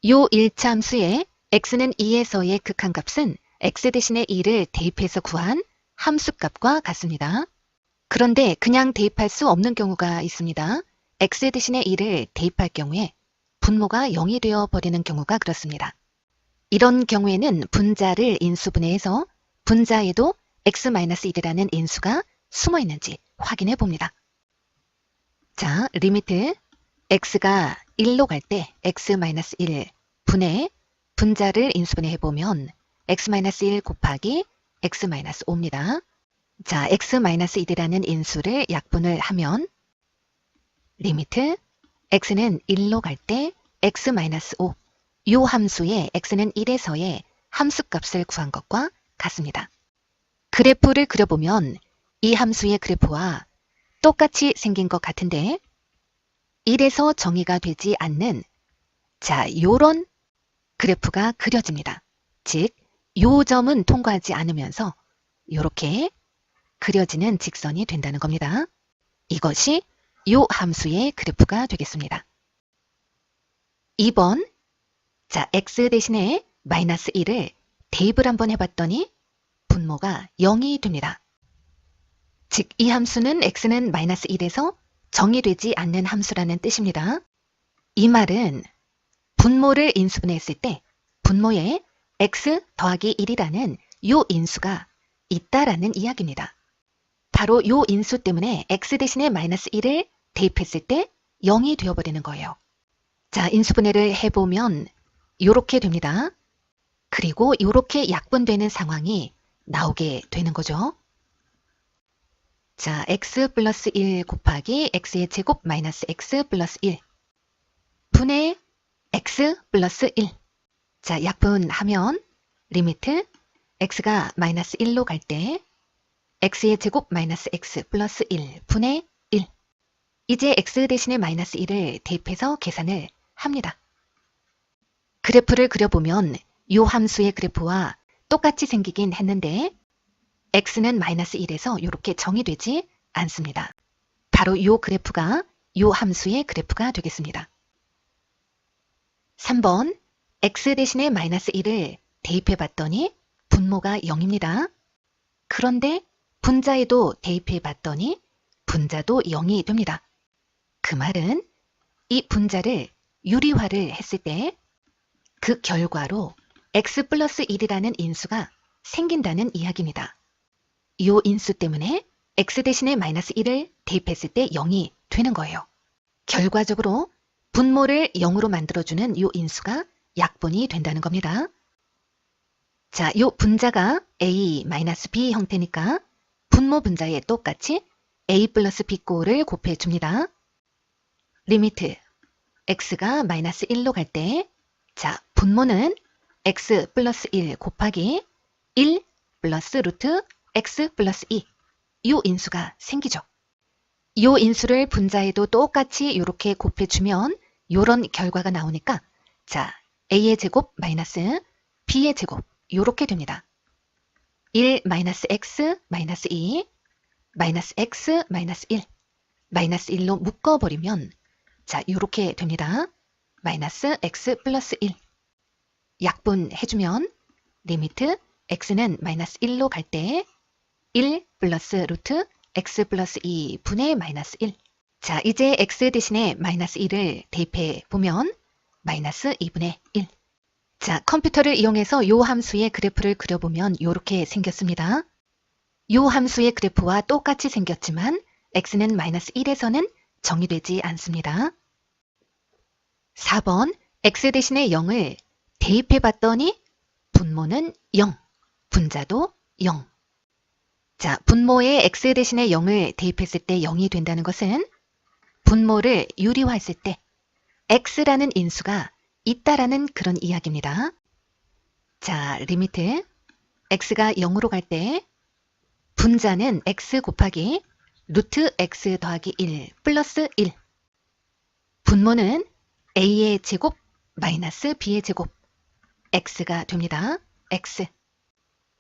요 1차 함수에 x는 2에서의 극한값은 x 대신에 2를 대입해서 구한 함수값과 같습니다. 그런데 그냥 대입할 수 없는 경우가 있습니다. x 대신에 2를 대입할 경우에 분모가 0이 되어 버리는 경우가 그렇습니다. 이런 경우에는 분자를 인수분해해서 분자에도 x-1이라는 인수가 숨어 있는지 확인해 봅니다. 자, 리미트 x가 1로 갈 때 x-1 분의 분자를 인수분해해 보면 x-1 곱하기 x-5입니다. 자, x-1이라는 인수를 약분을 하면 리미트 x는 1로 갈 때 x-5 요 함수에 x는 1에서의 함수값을 구한 것과 같습니다. 그래프를 그려보면 이 함수의 그래프와 똑같이 생긴 것 같은데 1에서 정의가 되지 않는 요런 그래프가 그려집니다. 즉, 요 점은 통과하지 않으면서 이렇게 그려지는 직선이 된다는 겁니다. 이것이 요 함수의 그래프가 되겠습니다. 2번, x 대신에 마이너스 1을 대입을 한번 해봤더니 분모가 0이 됩니다. 즉, 이 함수는 x는 마이너스 1에서 정의되지 않는 함수라는 뜻입니다. 이 말은 분모를 인수분해했을 때 분모에 x 더하기 1이라는 요 인수가 있다라는 이야기입니다. 바로 요 인수 때문에 x 대신에 마이너스 1을 대입했을 때 0이 되어버리는 거예요. 자, 인수분해를 해보면 요렇게 됩니다. 그리고 요렇게 약분되는 상황이 나오게 되는 거죠. 자, x 플러스 1 곱하기 x의 제곱 마이너스 x 플러스 1 분의 x 플러스 1. 자, 약분하면 리미트 x가 마이너스 1로 갈 때 x의 제곱 마이너스 x 플러스 1 분의 1. 이제 x 대신에 마이너스 1을 대입해서 계산을 합니다. 그래프를 그려보면 요 함수의 그래프와 똑같이 생기긴 했는데 x는 마이너스 1에서 이렇게 정의되지 않습니다. 바로 요 그래프가 요 함수의 그래프가 되겠습니다. 3번, x 대신에 마이너스 1을 대입해 봤더니 분모가 0입니다. 그런데 분자에도 대입해 봤더니 분자도 0이 됩니다. 그 말은 이 분자를 유리화를 했을 때 그 결과로 x 플러스 1이라는 인수가 생긴다는 이야기입니다. 이 인수 때문에 x 대신에 마이너스 1을 대입했을 때 0이 되는 거예요. 결과적으로 분모를 0으로 만들어주는 이 인수가 약분이 된다는 겁니다. 자, 이 분자가 a-b 형태니까 분모 분자에 똑같이 a 플러스 b 꼴을 곱해줍니다. 리미트 x가 마이너스 1로 갈 때 분모는 x 플러스 1 곱하기 1 플러스 루트 x 플러스 2 이 인수가 생기죠. 이 인수를 분자에도 똑같이 이렇게 곱해주면 이런 결과가 나오니까 a의 제곱 마이너스 b의 제곱 이렇게 됩니다. 1 마이너스 x 마이너스 2 마이너스 x 마이너스 1 마이너스 1로 묶어버리면 이렇게 됩니다. 마이너스 x 플러스 1 약분해주면 리미트 x는 마이너스 1로 갈 때 1 플러스 루트 x 플러스 2 분의 마이너스 1. 자, 이제 x 대신에 마이너스 1을 대입해 보면 마이너스 2분의 1. 자, 컴퓨터를 이용해서 요 함수의 그래프를 그려보면 이렇게 생겼습니다. 요 함수의 그래프와 똑같이 생겼지만 x는 마이너스 1에서는 정의되지 않습니다. 4번, x 대신에 0을 대입해 봤더니 분모는 0, 분자도 0. 자, 분모에 x 대신에 0을 대입했을 때 0이 된다는 것은 분모를 유리화했을 때 x라는 인수가 있다라는 그런 이야기입니다. 자, 리미트 x가 0으로 갈 때 분자는 x 곱하기 루트 x 더하기 1 플러스 1. 분모는 a의 제곱 마이너스 b의 제곱 x가 됩니다. x.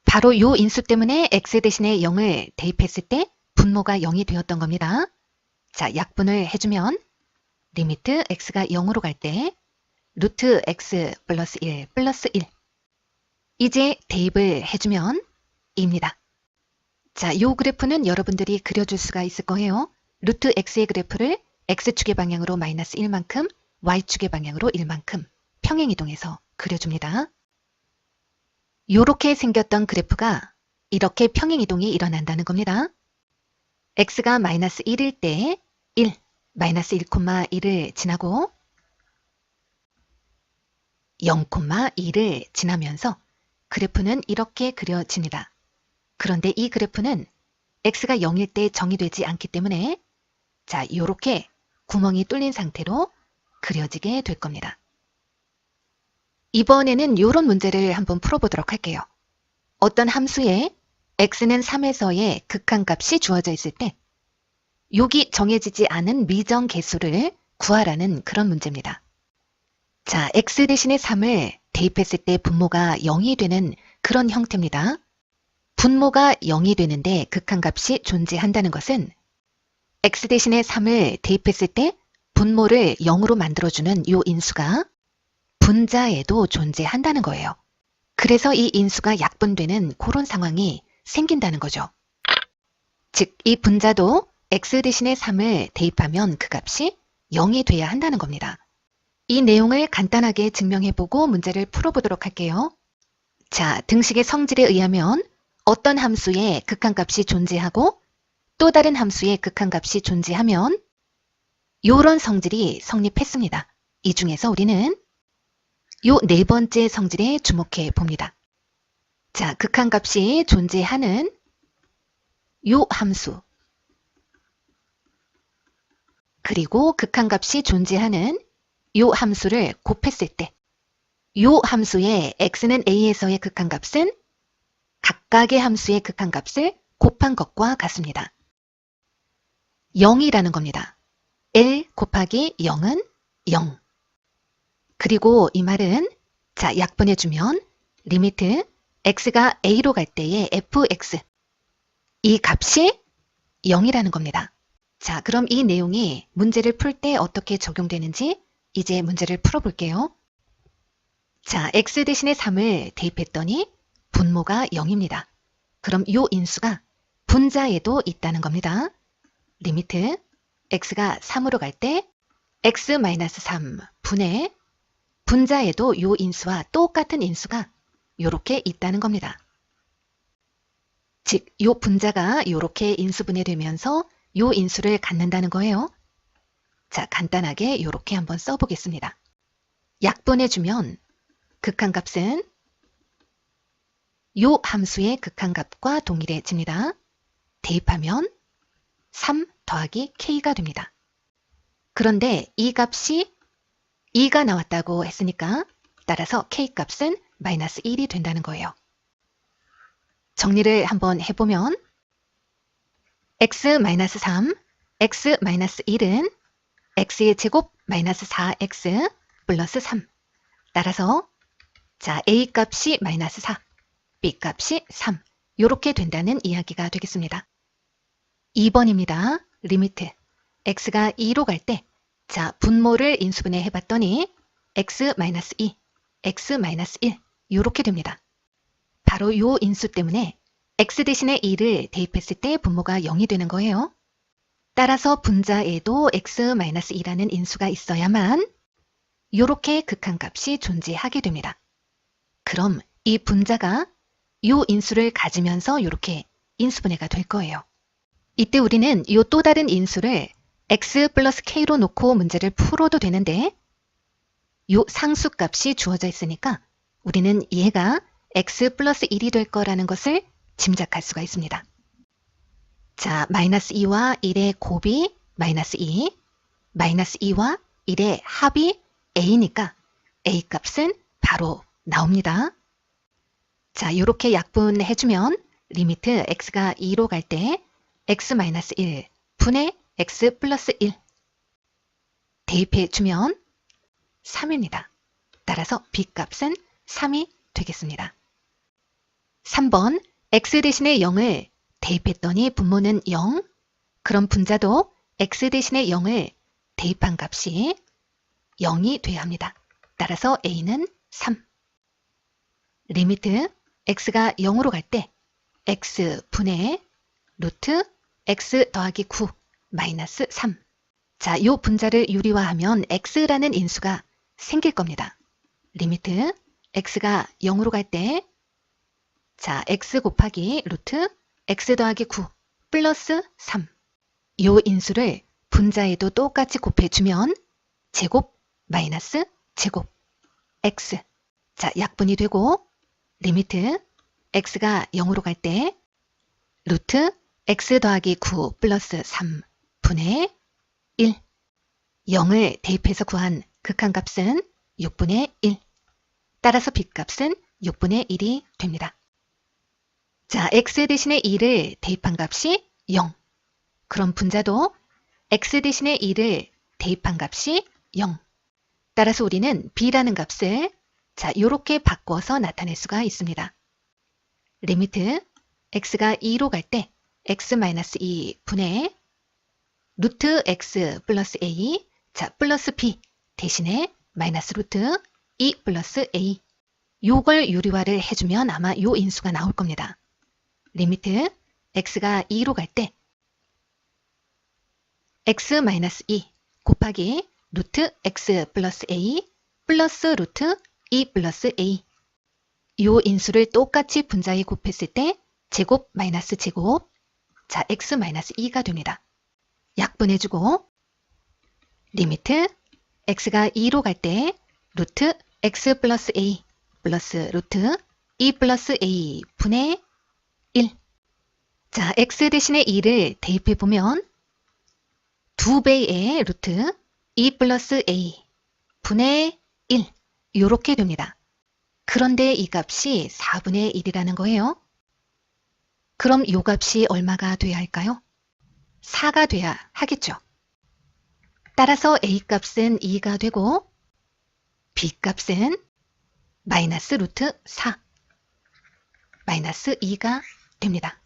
바로 요 인수 때문에 x 대신에 0을 대입했을 때 분모가 0이 되었던 겁니다. 자, 약분을 해주면 리미트 x가 0으로 갈 때 루트 x 플러스 1 플러스 1. 이제 대입을 해주면 2입니다. 자, 요 그래프는 여러분들이 그려줄 수가 있을 거예요. 루트 x의 그래프를 x축의 방향으로 마이너스 1만큼, y축의 방향으로 1만큼 평행이동해서 그려줍니다. 요렇게 생겼던 그래프가 이렇게 평행이동이 일어난다는 겁니다. x가 마이너스 1일 때 1, 마이너스 1,1을 지나고 0,2를 지나면서 그래프는 이렇게 그려집니다. 그런데 이 그래프는 x가 0일 때 정의되지 않기 때문에 자, 요렇게 구멍이 뚫린 상태로 그려지게 될 겁니다. 이번에는 요런 문제를 한번 풀어보도록 할게요. 어떤 함수에 x는 3에서의 극한값이 주어져 있을 때 여기 정해지지 않은 미정 개수를 구하라는 그런 문제입니다. 자, x 대신에 3을 대입했을 때 분모가 0이 되는 그런 형태입니다. 분모가 0이 되는데 극한값이 존재한다는 것은 x 대신에 3을 대입했을 때 분모를 0으로 만들어주는 이 인수가 분자에도 존재한다는 거예요. 그래서 이 인수가 약분되는 그런 상황이 생긴다는 거죠. 즉, 이 분자도 x 대신에 3을 대입하면 그 값이 0이 돼야 한다는 겁니다. 이 내용을 간단하게 증명해보고 문제를 풀어보도록 할게요. 자, 등식의 성질에 의하면 어떤 함수에 극한값이 존재하고 또 다른 함수에 극한값이 존재하면 이런 성질이 성립했습니다. 이 중에서 우리는 요 네 번째 성질에 주목해 봅니다. 자, 극한값이 존재하는 요 함수 그리고 극한값이 존재하는 요 함수를 곱했을 때 요 함수의 x는 a에서의 극한값은 각각의 함수의 극한값을 곱한 것과 같습니다. 0이라는 겁니다. L 곱하기 0은 0. 그리고 이 말은 자, 약분해주면 리미트 x가 a로 갈 때의 fx 이 값이 0이라는 겁니다. 자, 그럼 이 내용이 문제를 풀 때 어떻게 적용되는지 이제 문제를 풀어볼게요. 자, x 대신에 3을 대입했더니 분모가 0입니다. 그럼 이 인수가 분자에도 있다는 겁니다. 리미트 x가 3으로 갈 때 x-3 분의 분자에도 이 인수와 똑같은 인수가 이렇게 있다는 겁니다. 즉, 이 분자가 이렇게 인수분해되면서 이 인수를 갖는다는 거예요. 자, 간단하게 이렇게 한번 써보겠습니다. 약분해주면 극한값은 이 함수의 극한값과 동일해집니다. 대입하면 3 더하기 k가 됩니다. 그런데 이 값이 2가 나왔다고 했으니까 따라서 k값은 마이너스 1이 된다는 거예요. 정리를 한번 해보면 x-3, x-1은 x의 제곱 마이너스 4x 플러스 3 따라서 자, a 값이 마이너스 4, b 값이 3 이렇게 된다는 이야기가 되겠습니다. 2번입니다. 리미트 x가 2로 갈 때 자, 분모를 인수분해 해봤더니 x-2, x-1 이렇게 됩니다. 바로 이 인수 때문에 x 대신에 2를 대입했을 때 분모가 0이 되는 거예요. 따라서 분자에도 x-2라는 인수가 있어야만 이렇게 극한값이 존재하게 됩니다. 그럼 이 분자가 이 인수를 가지면서 이렇게 인수분해가 될 거예요. 이때 우리는 이 또 다른 인수를 x 플러스 k로 놓고 문제를 풀어도 되는데 이 상수값이 주어져 있으니까 우리는 얘가 x 플러스 1이 될 거라는 것을 짐작할 수가 있습니다. 자, 마이너스 2와 1의 곱이 마이너스 2, 마이너스 2와 1의 합이 a니까 a 값은 바로 나옵니다. 자, 이렇게 약분해주면 리미트 x가 2로 갈 때 x-1 분의 x 플러스 1 대입해주면 3입니다. 따라서 b 값은 3이 되겠습니다. 3번 x 대신에 0을 대입했더니 분모는 0. 그럼 분자도 x 대신에 0을 대입한 값이 0이 돼야 합니다. 따라서 a는 3. 리미트 x가 0으로 갈 때 x분의 루트 x 더하기 9 마이너스 3. 자, 이 분자를 유리화하면 x라는 인수가 생길 겁니다. 리미트 x가 0으로 갈 때 자, x 곱하기 루트 x 더하기 9 플러스 3. 이 인수를 분자에도 똑같이 곱해주면 제곱 마이너스 제곱 x. 자, 약분이 되고 리미트 x가 0으로 갈 때 루트 x 더하기 9 플러스 3분의 1. 0을 대입해서 구한 극한값은 6분의 1. 따라서 빗값은 6분의 1이 됩니다. 자, x 대신에 2를 대입한 값이 0. 그럼 분자도 x 대신에 2를 대입한 값이 0. 따라서 우리는 b라는 값을 자, 요렇게 바꿔서 나타낼 수가 있습니다. 리미트 x가 2로 갈 때 x-2 분의 루트 x 플러스 a 자 플러스 b 대신에 마이너스 루트 2 플러스 a 요걸 유리화를 해주면 아마 요 인수가 나올 겁니다. 리미트 x가 2로 갈 때 x-2 곱하기 루트 x 플러스 a 플러스 루트 2 플러스 a 요 인수를 똑같이 분자에 곱했을 때 제곱 마이너스 제곱 자 x-2가 됩니다. 약분해주고 리미트 x가 2로 갈 때 루트 x 플러스 a 플러스 루트 2 플러스 a 분의 1. 자, x 대신에 2를 대입해보면 2배의 루트 2 플러스 a 분의 1 요렇게 됩니다. 그런데 이 값이 4분의 1이라는 거예요. 그럼 요 값이 얼마가 돼야 할까요? 4가 돼야 하겠죠. 따라서 a 값은 2가 되고 b 값은 마이너스 루트 4 마이너스 2가 됩니다.